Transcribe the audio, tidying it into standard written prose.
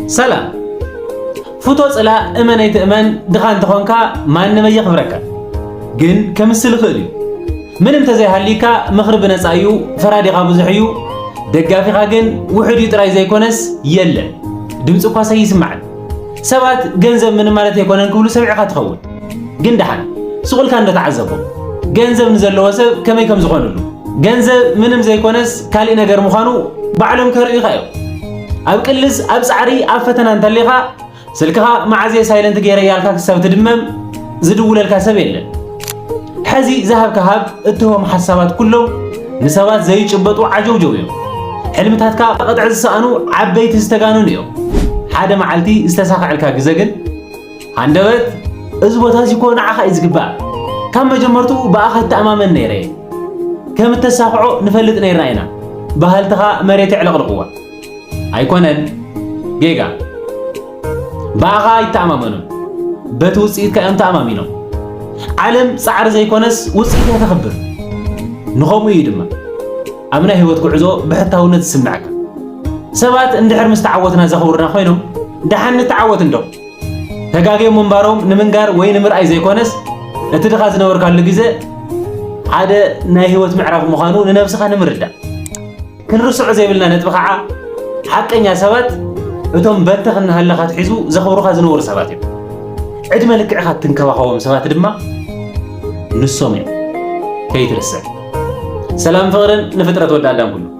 سلام فوتو صلا امنيت امن دخان تخونكا ما نمي يخبرك جن كمسل خلي من امتزي هاليكا مخرب نصايو فرادي غابزحيو دغافي خاجن وحدي طراي زي كونس يلا دمصو كاسا يسمعن سبات ገንዘብ ምን ማለት የኮነን ክብሉ ሰብዕካ ትኸውን ግን ደሓን ስቁልካ እንደተዓዘቦ ገንዘብ ንዘለዎ ሰብ ከመይ ከም ዝኮነሉ ገንዘብ ምንም ዘይኮነስ ካሊ ነገር ምዃኑ ባዕሎም ከርእዩ ኻዮ ኣብ ቅልስ ኣብ ጻዕሪ ኣብ ፈተና እንተሊኻ ስልክኻ ማዓዝየ ሳይለንት ገይረ ያልካ ክሳብ ትድመም ዝድውለልካ ሰብ የለን ሕዚ ዝሃብካ ሃብ እትህቦም ሓሳባት ኩሎም ንሰባት ዘይጭበጡ ዓጀውጀው እዮም ሕልምታትካ ቀጥዕ ዝሰኣኑ ዓበይቲ ዝተጋኑን እዮም ሓደ መዓልቲ ዝተሳኽዕልካ ግዜ ግን አንደበት እዚ ቦታ እዚ ኮ ንዓኻ ይዝግባእ ካብ መጀመርቱ በኣኻ ተኣማመን ነይረ ከም ተሳኽዖ ንፈልጥ ነይርና ኢና ባህልትኻ መሬት ይዕለቕልቕዋ ኣይኮነን ጌጋ በኣኻ ይተኣማመኑ በቲ ውፅኢትካ እዮም ተኣማሚኖም ዓለም ፃዕሪ ዘይኮነስ ውፅኢት ተኸብር ንኸምኡ እዩ ድማ ኣብ ናይ ህይወት ጉዕዞ ብሕታውነት ዝስምዓካ ሰባት እንድሕር ምስተዓወትና ዘኽብሩና ኮይኖም ደሓን ንተዓወት እንዶ ተጋገዮም መንባሮም ንምንጋር ወይ ንምርኣይ ዘይኮነስ እቲ ድኻ ዝነበርካሉ ግዜ ሓደ ናይ ህይወት ምዕራፍ ምዃኑ ንነብስኻ ንምርዳእ ክንርስዑ ዘይብልና ነጥቢ ከዓ ሓቀኛ ሰባት እቶም በትኽን ሃለኻ ትሒዙ ዘኽብሩኻ ዝነበሩ ሰባት እዮም ዕድመ ልክዕኻ ትንከባኸቦም ሰባት ድማ ንሶም እዮም ከይትርስዕ ሰላም ፍቕርን ንፍጥረት ወዳዳም ኩሉ